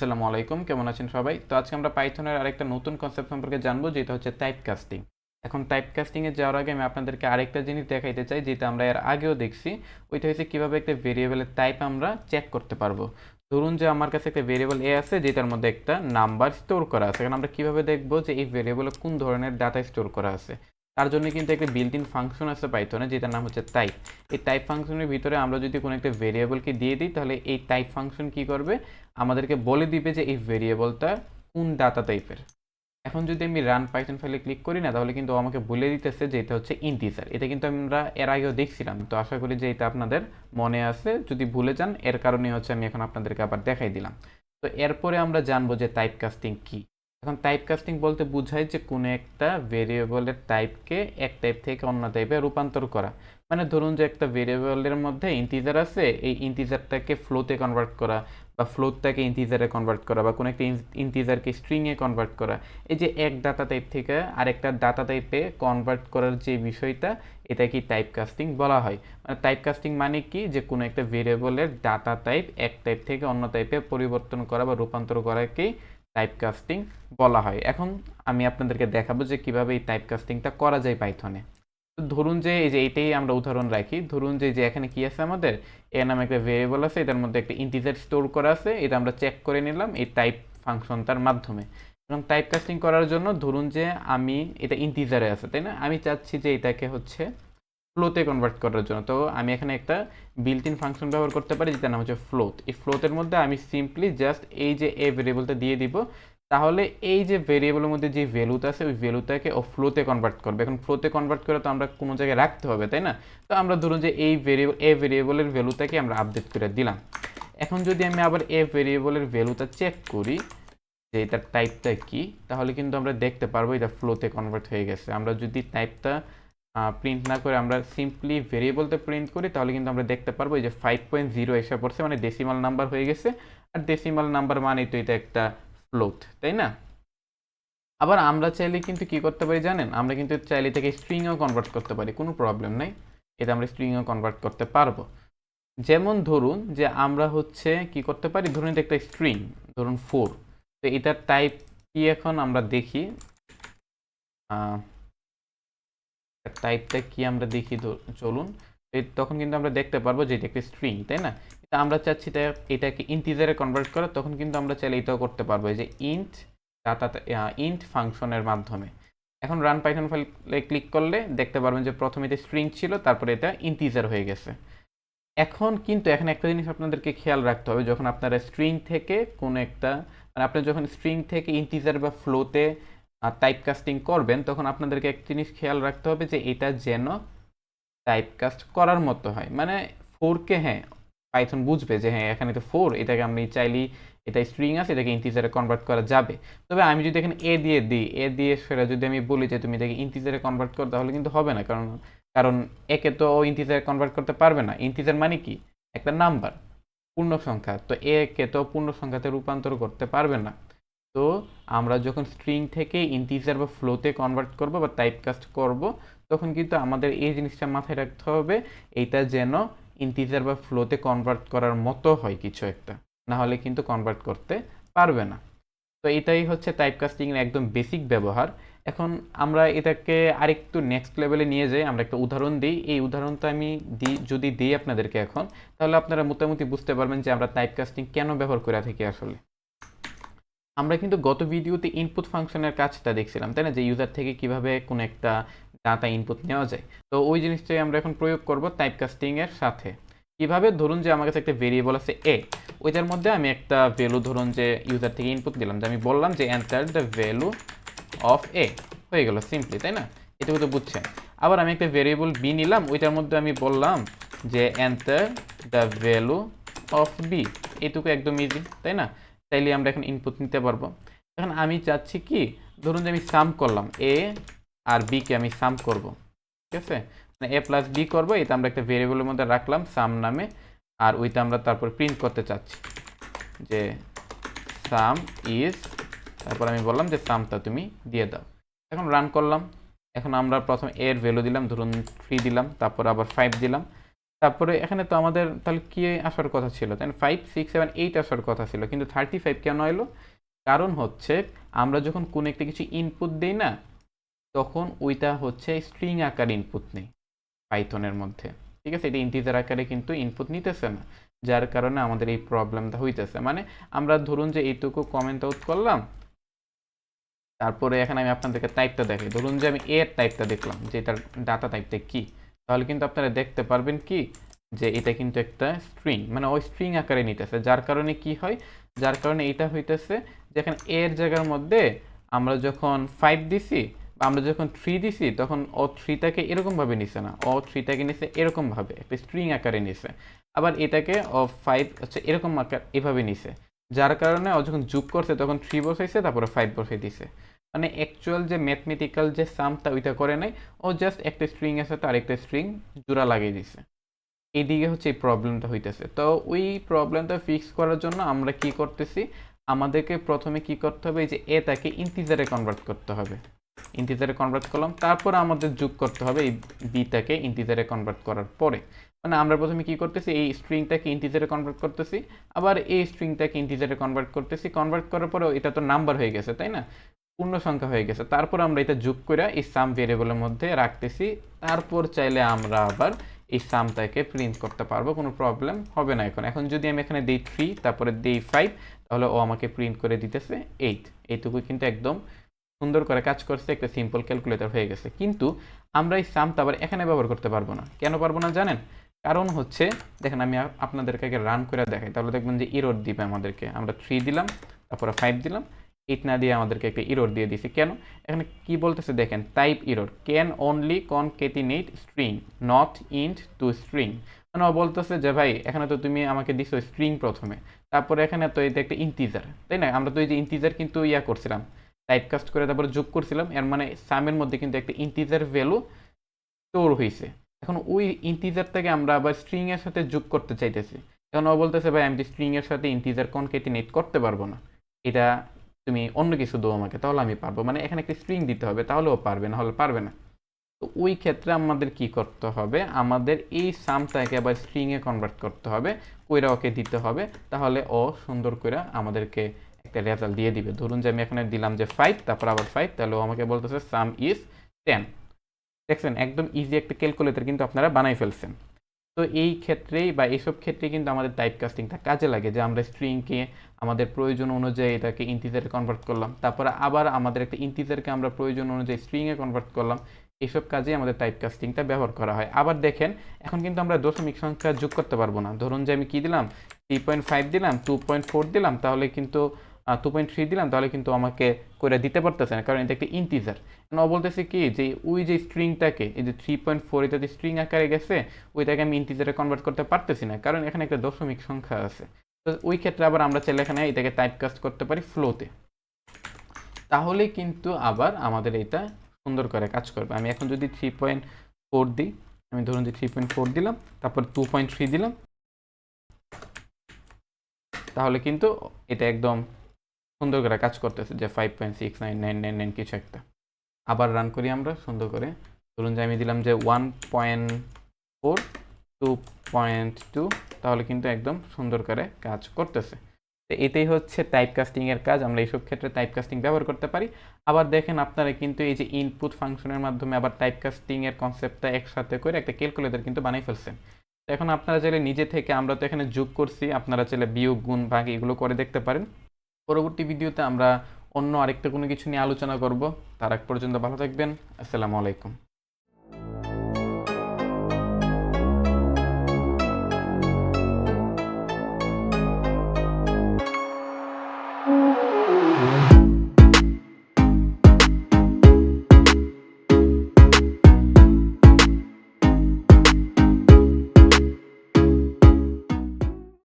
আসসালামু আলাইকুম, কেমন আছেন সবাই? তো আজকে আমরা পাইথনের আরেকটা নতুন কনসেপ্ট সম্পর্কে জানবো, যেটা হচ্ছে টাইপ কাস্টিং। এখন টাইপ কাস্টিং এ যাওয়ার আগে আমি আপনাদেরকে আরেকটা জিনিস দেখাইতে চাই, যেটা আমরা এর আগেও দেখছি। ওইটা হচ্ছে কিভাবে একটা ভেরিয়েবলের টাইপ আমরা চেক করতে পারবো। ধরুন যে আমার কাছে একটা ভেরিয়েবল এ আছে, যেটার মধ্যে একটা নাম্বার স্টোর করা আছে। এখন আমরা কিভাবে দেখবো যে এই ভেরিয়েবলে কোন ধরনের ডাটা স্টোর করা আছে? তার জন্য কিন্তু একটা বিল্ট ইন ফাংশন আছে পাইথনে, যেটার নাম হচ্ছে টাইপ। এই টাইপ ফাংশনের ভিতরে আমরা যদি কোনো একটা ভেরিয়েবলকে দিয়ে দিই, তাহলে এই টাইপ ফাংশন কি করবে? আমাদেরকে বলে দিবে যে এই ভেরিয়েবলটা কোন ডাটা টাইপের। এখন যদি আমি রান পাইথন ফাইলে ক্লিক করি না, তাহলে কিন্তু আমাকে বলে দিতেছে যে এটা হচ্ছে ইন্টিজার। এটা কিন্তু আমরা এর আগেও দেখছিলাম, তো আশা করি যে এটা আপনাদের মনে আছে। যদি ভুলে যান, এর কারণে হচ্ছে আমি এখন আপনাদেরকে আবার দেখাই দিলাম। তো এরপরে আমরা জানবো যে টাইপ কাস্টিং কি। এখন টাইপ কাস্টিং বলতে বোঝায় যে কোনো একটা ভেরিয়েবলের টাইপকে এক টাইপ থেকে অন্য টাইপে রূপান্তর করা। মানে ধরুন যে একটা ভেরিয়েবলের মধ্যে ইন্টিজার আছে, এই ইন্টিজারটাকে ফ্লোতে কনভার্ট করা, বা ফ্লোরটাকে ইন্টিজারে কনভার্ট করা, বা কোনো একটা ইন্টিজারকে স্ট্রিংয়ে কনভার্ট করা। এই যে এক ডাটা টাইপ থেকে আরেকটা ডাটা টাইপে কনভার্ট করার যে বিষয়টা, এটা কি টাইপ কাস্টিং বলা হয়। মানে টাইপ কাস্টিং মানে কি, যে কোনো একটা ভেরিয়েবলের ডাটা টাইপ এক টাইপ থেকে অন্য টাইপে পরিবর্তন করা বা রূপান্তর করাকেই টাইপ কাস্টিং বলা হয়। এখন আমি আপনাদেরকে দেখাবো যে কিভাবে এই টাইপ কাস্টিংটা করা যায় পাইথনে। তো ধরুন যে এই যে এটাই আমরা উদাহরণ রাখি। ধরুন যে এখানে কি আছে, আমাদের এ নামে একটা ভেরিয়েবল আছে, এটার মধ্যে একটা ইন্টিজার স্টোর করা আছে। এটা আমরা চেক করে নিলাম এই টাইপ ফাংশনটার মাধ্যমে। এবং টাইপ কাস্টিং করার জন্য ধরুন যে আমি এটা ইন্টিজারে আছে, তাই না? আমি চাচ্ছি যে এটাকে হচ্ছে ফ্লোতে কনভার্ট করার জন্য। তো আমি এখানে একটা বিল্ট ইন ফাংশন ব্যবহার করতে পারি, যেটার নাম হচ্ছে ফ্লোট। এই ফ্লোটের মধ্যে আমি সিম্পলি জাস্ট এই যে এ ভেরিয়েবলটা দিয়ে দিব। তাহলে এই যে ভেরিয়েবলের মধ্যে যে ভ্যালুটা আছে, ওই ভ্যালুটাকে ও ফ্লোতে কনভার্ট করবে। এখন ফ্লোতে কনভার্ট করে তো আমরা কোনো জায়গায় রাখতে হবে, তাই না? তো আমরা ধরুন যে এই ভেরিয়েবলের ভ্যালুটাকে আমরা আপডেট করে দিলাম। এখন যদি আমি আবার এ ভেরিয়েবলের ভ্যালুটা চেক করি যে এটার টাইপটা কি, তাহলে কিন্তু আমরা দেখতে পারবো এটা ফ্লোতে কনভার্ট হয়ে গেছে। আমরা যদি টাইপটা প্রিন্ট না করে আমরা সিম্পলি ভেরিয়েবলতে প্রিন্ট করি, তাহলে কিন্তু আমরা দেখতে পারবো এই যে 5.0 এসে পড়ছে, মানে ডেসিমাল নাম্বার হয়ে গেছে। আর ডেসিমাল নাম্বার মানে তো এটা একটা ফ্লোট, তাই না? আবার আমরা চাইলে কিন্তু কি করতে পারি জানেন? আমরা কিন্তু চাইলে এটাকে স্ট্রিংও কনভার্ট করতে পারি, কোনো প্রবলেম নাই। এটা আমরা স্ট্রিংও কনভার্ট করতে পারবো। যেমন ধরুন যে আমরা হচ্ছে কি করতে পারি, ধরুন এটা একটা স্ট্রিং, ধরুন 4। তো এটার টাইপ কি এখন আমরা দেখি। টাইপটা কি আমরা দেখি, চলুন। তখন কিন্তু আমরা দেখতে পারবো যে এটা একটা স্ট্রিং, তাই না? কিন্তু আমরা চাচ্ছি এটাকে ইন্টিজারে কনভার্ট করা, তখন কিন্তু আমরা চাইলে এটাও করতে পারবো, যে ইন্ট ডাটা ইন্ট ফাংশনের মাধ্যমে। এখন রান পাইথন ফাইলে ক্লিক করলে দেখতে পারবেন যে প্রথমে এটা স্ট্রিং ছিল, তারপরে এটা ইন্টিজার হয়ে গেছে। এখন কিন্তু এখানে একটা জিনিস আপনাদেরকে খেয়াল রাখতে হবে, যখন আপনারা স্ট্রিং থেকে কোনো একটা, মানে আপনি যখন স্ট্রিং থেকে ইন্টিজার বা ফ্লোতে টাইপ কাস্টিং করবেন, তখন আপনাদেরকে একটা জিনিস খেয়াল রাখতে হবে যে এটা যেন টাইপ কাস্ট করার মতো হয়। মানে 4কে, হ্যাঁ, পাইথন বুঝবে যে হ্যাঁ এখানে তো 4, এটাকে আমি চাইলেই, এটা স্ট্রিং আছে, এটাকে ইন্টিজারে কনভার্ট করা যাবে। তবে আমি যদি এখানে এ দিয়ে দিই, এ দিয়ে সেটা যদি আমি বলি যে তুমি এটাকে ইন্টিজারে কনভার্ট করো, তাহলে কিন্তু হবে না। কারণ কারণ একে তো ইন্টিজারে কনভার্ট করতে পারবে না। ইন্টিজার মানে কি? একটা নাম্বার, পূর্ণ সংখ্যা। তো একে তো পূর্ণ সংখ্যাতে রূপান্তর করতে পারবে না। তো আমরা যখন স্ট্রিং থেকে ইন্টিজার বা ফ্লোতে কনভার্ট করব বা টাইপকাস্ট করব, তখন কিন্তু আমাদের এই জিনিসটা মাথায় রাখতে হবে, এইটা যেন ইন্টিজার বা ফ্লোতে কনভার্ট করার মতো হয় কিছু একটা, না হলে কিন্তু কনভার্ট করতে পারবে না। তো এটাই হচ্ছে টাইপকাস্টিং এর একদম বেসিক ব্যবহার। এখন আমরা এটাকে আরেকটু নেক্সট লেভেলে নিয়ে যাই। আমরা একটা উদাহরণ দিই। এই উদাহরণটা আমি যদি দিই আপনাদেরকে এখন, তাহলে আপনারা মোটামুটি বুঝতে পারবেন যে আমরা টাইপকাস্টিং কেন ব্যবহার করে থাকি আসলে। আমরা কিন্তু গত ভিডিওতে ইনপুট ফাংশনের কাজটা দেখছিলাম, তাই না? যে ইউজার থেকে কিভাবে কোনো একটা ডাটা ইনপুট নেওয়া যায়। তো ওই জিনিসটাই আমরা এখন প্রয়োগ করব টাইপকাস্টিং এর সাথে। কিভাবে? ধরুন যে আমার কাছে একটা ভেরিয়েবল আছে এ, ওইটার মধ্যে আমি একটা ভ্যালু, ধরুন যে ইউজার থেকে ইনপুট দিলাম, যে আমি বললাম যে এন্টার দ্য ভ্যালু অফ এ, হয়ে গেল সিম্পলি, তাই না? এটুকু তো বুঝছেন। আবার আমি একটা ভেরিয়েবল বি নিলাম, ওইটার মধ্যে আমি বললাম যে enter the value of B. এটুকু একদম ইজি, তাই না? চাইলে আমরা এখন ইনপুট নিতে পারবো। এখন আমি চাচ্ছি কি, ধরুন যে আমি সাম করলাম, এ আর বি কে আমি সাম করব, ঠিক আছে? মানে এ প্লাস বি করবো, এটা আমরা একটা ভেরিয়েবলের মধ্যে রাখলাম সাম নামে। আর ওইটা আমরা তারপর প্রিন্ট করতে চাচ্ছি যে সাম ইজ, তারপর আমি বললাম যে সামটা তুমি দিয়ে দাও। এখন রান করলাম। এখন আমরা প্রথমে এর ভ্যালু দিলাম, ধরুন 3 দিলাম, তারপর আবার 5 দিলাম। তারপরে এখানে তো আমাদের তাহলে কি আসার কথা ছিল, তাই 5 6 7 8 আসার কথা ছিল, কিন্তু 35 কেন এলো? কারণ হচ্ছে আমরা যখন কোনো একটা কিছু ইনপুট দেই না, তখন ওইটা হচ্ছে স্ট্রিং আকার ইনপুট নেই পাইথনের মধ্যে। ঠিক আছে, এটা ইন্টিজার আকারে কিন্তু ইনপুট নিতেছে না, যার কারণে আমাদের এই প্রবলেমটা হইতেছে। মানে আমরা ধরুন যে এইটুকু কমেন্ট আউট করলাম, তারপরে এখানে আমি আপনাদেরকে টাইপটা দেখাই। ধরুন যে আমি এর টাইপটা দেখলাম যে এটার ডাটা টাইপটা কি, তাহলে কিন্তু আপনারা দেখতে পারবেন কি যে এটা কিন্তু একটা স্ট্রিং, মানে ওই স্ট্রিং আকারে নিতেছে। যার কারণে কি হয়, যার কারণে এটা হইতেছে যেখানে এর জায়গার মধ্যে আমরা যখন 5 দিছি বা আমরা যখন 3 দিছি, তখন ও 3টাকে এরকমভাবে নিছে না, ও 3টাকে নিছে এরকমভাবে একটা স্ট্রিং আকারে নিছে। আবার এটাকে ও 5 হচ্ছে এরকম আকার এভাবে নিছে, যার কারণে ও যখন যোগ করছে তখন 3 বসাইছে, তারপরে 5 বসাই দিছে। মানে অ্যাকচুয়াল যে ম্যাথমেটিক্যাল যে সামটা ওইটা করে নাই, ও জাস্ট একটা স্ট্রিং এর সাথে আরেকটা স্ট্রিং জোড়া লাগিয়ে দিছে। এইদিকে হচ্ছে এই প্রবলেমটা হইতেছে। তো ওই প্রবলেমটা ফিক্স করার জন্য আমরা কি করতেছি, আমাদেরকে প্রথমে কি করতে হবে, এই যে এটাকে ইন্টিজারে কনভার্ট করতে হবে। ইন্টিজারে কনভার্ট করলাম, তারপর আমাদের যোগ করতে হবে এই বিটাকে ইন্টিজারে কনভার্ট করার পরে। মানে আমরা প্রথমে কি করতেছি, এই স্ট্রিংটাকে ইন্টিজারে কনভার্ট করতেছি, আবার এই স্ট্রিংটাকে ইন্টিজারে কনভার্ট করতেছি। কনভার্ট করার পরে এটা তো নাম্বার হয়ে গেছে, তাই না, পূর্ণ সংখ্যা হয়ে গেছে। তারপর আমরা এটা যোগ করে এই সাম ভেরিয়েবলের মধ্যে রাখতেছি। তারপর চাইলে আমরা আবার এই সামটাকে প্রিন্ট করতে পারবো, কোনো প্রবলেম হবে না। এখন এখন যদি আমি এখানে দিই 3 তারপরে দিই 5, তাহলে ও আমাকে প্রিন্ট করে দিতেছে 8। এইটুকু কিন্তু একদম সুন্দর করে কাজ করছে, একটা সিম্পল ক্যালকুলেটর হয়ে গেছে। কিন্তু আমরা এই সামটা আবার এখানে ব্যবহার করতে পারবো না। কেন পারবো না জানেন? কারণ হচ্ছে দেখেন, আমি আপনাদেরকে আগে রান করে দেখাই, তাহলে দেখবেন যে এরর দিবে আমাদেরকে। আমরা 3 দিলাম, তারপরে 5 দিলাম, 8 না দিয়ে আমাদেরকে একটা এরর দিয়ে দিছে। কেন? এখানে কি বলতেছে দেখেন, type error, can only concatenate string not int two string. মানে ও বলতেছে যে ভাই এখানে তো তুমি আমাকে দিছো স্ট্রিং প্রথমে, তারপরে এখানে তো এটা একটা ইন্টিজার, তাই না? আমরা তো এই যে ইন্টিজার কিন্তু ইয়া করছিলাম, টাইপকাস্ট করে তারপরে যোগ করছিলাম, এর মানে সামের মধ্যে কিন্তু একটা ইন্টিজার ভ্যালু স্টোর হয়েছে। এখন ওই ইন্টিজারটাকে আমরা আবার স্ট্রিং এর সাথে যোগ করতে চাইতেছি। এখন ও বলতেছে ভাই আমি স্ট্রিং এর সাথে ইন্টিজার কনকেটিনেট করতে পারবো না, এটা তুমি অন্য কিছু দাও আমাকে, তাহলে আমি পারবো। মানে এখানে একটা স্ট্রিং দিতে হবে, তাহলে ও পারবে, না হলে পারবে না। তো ওই ক্ষেত্রে আমাদের কি করতে হবে, আমাদের এই সামটাকে আবার স্ট্রিং এ কনভার্ট করতে হবে, কইরা ওকে দিতে হবে, তাহলে ও সুন্দর করে আমাদেরকে একটা রেজাল্ট দিয়ে দিবে। ধরুন যে আমি এখানে দিলাম যে 5, তারপর আবার 5, তাহলে ও আমাকে বলতেছে সাম ইজ 10। দেখছেন, একদম ইজি একটা ক্যালকুলেটর কিন্তু আপনারা বানাই ফেলছেন। তো এই ক্ষেত্রেই বা এইসব ক্ষেত্রে কিন্তু আমাদের টাইপ কাস্টিংটা কাজে লাগে, যে আমরা স্ট্রিংকে আমাদের প্রয়োজন অনুযায়ী এটাকে ইন্টিজারে কনভার্ট করলাম, তারপরে আবার আমাদের একটা ইন্টিজারকে আমরা প্রয়োজন অনুযায়ী স্ট্রিংয়ে কনভার্ট করলাম। এইসব কাজে আমাদের টাইপ কাস্টিংটা ব্যবহার করা হয়। আবার দেখেন, এখন কিন্তু আমরা দশমিক সংখ্যা যোগ করতে পারবো না। ধরুন যে আমি কি দিলাম, 3.5 দিলাম, 2.4 দিলাম, তাহলে কিন্তু 2.3 দিলাম, তাহলে কিন্তু আমাকে করে দিতে পারতেছে না, কারণ এটা একটা ইন্টিজার। ও বলতেছে কি যে ওই যে স্ট্রিংটাকে, এই যে 3.4 এটা যে স্ট্রিং আকারে গেছে, ওইটাকে আমি ইন্টিজারে কনভার্ট করতে পারতেছি না, কারণ এখানে একটা দশমিক সংখ্যা আছে। তো ওই ক্ষেত্রে আবার আমরা চাইলে এখানে এটাকে টাইপকাস্ট করতে পারি ফ্লোতে, তাহলে কিন্তু আবার আমাদের এটা সুন্দর করে কাজ করবে। আমি এখন যদি 3.4 দিই, আমি ধরুন যে 3.4 দিলাম, তারপর 2.3 দিলাম, তাহলে কিন্তু এটা একদম সুন্দর করে কাজ করতেছে, যে 5.699999 কিছু একটা। আবার রান করি আমরা সুন্দর করে। ধরুন যে আমি দিলাম যে 1.4 2.2, তাহলে কিন্তু একদম সুন্দর করে কাজ করতেছে। তো এটাই হচ্ছে টাইপ কাস্টিং এর কাজ। আমরা এইসব ক্ষেত্রে টাইপ কাস্টিং ব্যবহার করতে পারি। আবার দেখেন, আপনারা কিন্তু এই যে ইনপুট ফাংশনের মাধ্যমে আবার টাইপ কাস্টিং এর কনসেপ্টটা একসাথে করে একটা ক্যালকুলেটর কিন্তু বানাই ফেলছেন। তো এখন আপনারা চাইলে নিজে থেকে, আমরা তো এখানে যোগ করছি, আপনারা চাইলে বিয়োগ গুণ ভাগ এগুলো করে দেখতে পারেন। পরবর্তী ভিডিওতে আমরা অন্য আরেকটা কোনো কিছু নিয়ে আলোচনা করব। তার আগ পর্যন্ত ভালো থাকবেন। আসসালামু আলাইকুম।